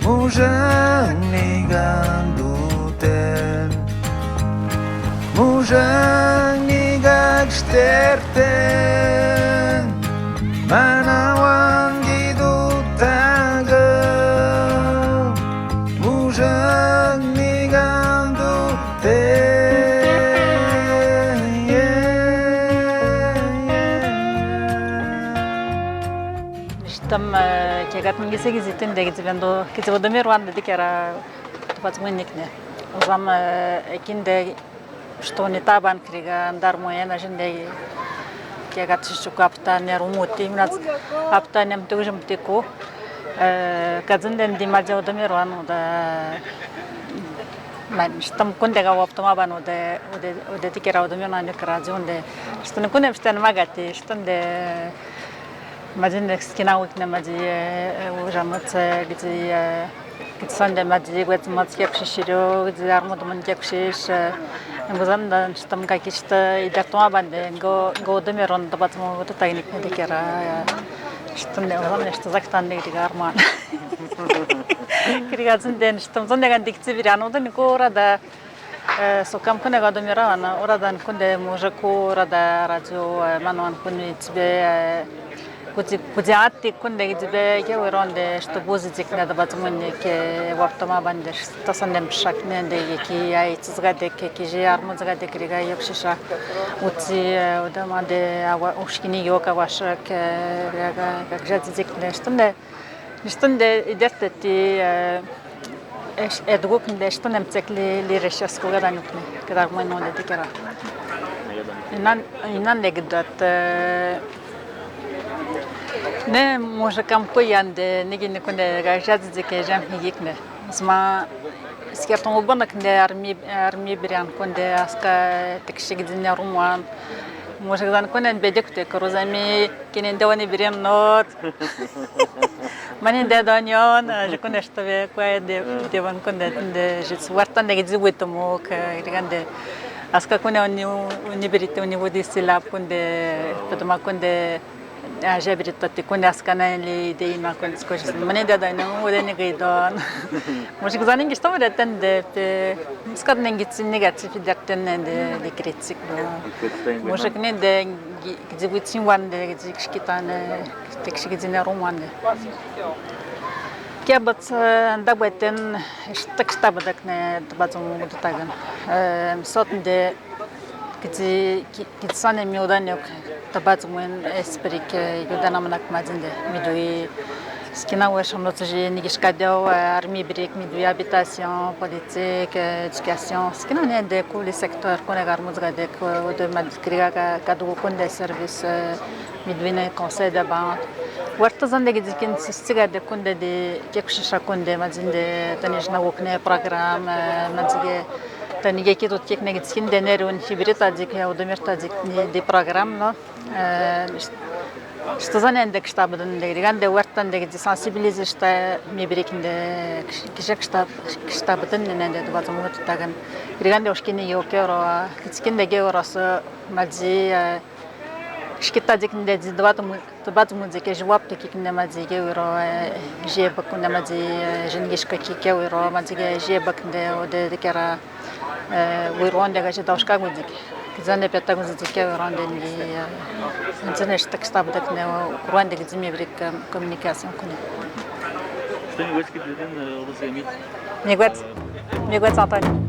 Mujaniganduten Mujanigagsterten Manawangidutaga Tam kegat mingi segizitin de gizvendo gizvodomir wan dedik era tupatmunikne. Uzam ekinde что не табан крига андар моена женде kegat шук аптанер умути мназ аптанем тужем тику казынден димаджа одомир wan уда man штам кундега воптома бан уда тикера одомир на некразонде что не кунем штан магати штанде Мадинек скинауикна мади ужамаца где китсанде мади гвет мацкеп шиширо где армодман кепшиш музанда штам какишта идартома банде го демерон табатмо вот тайник декера штанде озамне что зактанде дигарман киригазнден штам зондеган дикцибиран одан корада сокам кунега домирана орадан кунде мужаку рада радио мануан куни тебе Кудиатти кунде гидбе геуронде что бузитик надо батмунне ке ваптома бандеш тасандем шакне де ки айцзгаде ки же армузгаде крига якшиша ути удамаде ава ушкини йока ваша ке ряга как жадзик штунде идертти эдгукнде штунем цекли лирешаско гаданукне кадар мойноне дикера инан легдат Ne muzikam koyande negine kunde gajaz dike jam higikne sma skerton ubanak ne armi biran kunde aska tekshig dinne rumwan muzikdan kunen bedekte korozami kinen dewani biran not manin de danyon je kunde shtave koy devan kunde de jits wartan de gizwetomo rigande aska kunen uni berite uni vodisila kunde pedoma kunde جابرت تكون أسكنا اللي دينا كنت سكوش مني ده داينا ودني قيدان مش كذانين كشتم رتن ده مسكت نيجي نيجاتي في درتن ده لكريتسك مش كني ده جزبوتين وان ده جزيكش كتان تكش كزينا رومان ده كابت عندك بيتن اشتكش تبدك نتبادل مدتاعن مسات ده كتسانة ميودان يوك تبادل من إسبريك يودانا منك مازنده ميدوي سكينا وش هم نتجي نيجش كادو أرمي بريك ميدوي هابيتاسيون بوليتيك إدكاسيون سكينا نهدي كل سيكتور كونه غارمز غاديك ودو مادكريا كادو كونده سيرفيس ميدوي نه كونسيل دبان ورتزان دقيقة كنت استجاد كونده دي كيكششا كونده مازنده تنيجنا وكنه برنامج مازنده تاني كي توت كيك نيجتسكين دنيرون هيبريد تاديك يا ودمير تاديك دي برنامج نو что за нендек штаб ден де вертан де сенсибилизе шта мебрекинде кишек штаб ден ненде дубазмут таган риган де ошкини йокеро кичкинде георасы мази шкитадикинде дубазмут деке жвап текинде мази георо жебак кунде мази женгишка кикеоро мази жебак де оде декера вырвонде гачи дашка гудик Зане пятак музыки ранденги, зане что так стаб так не ранденги зиме брик коммуникация куни. Что не гости придем на розыгрыш? Не год Антоний.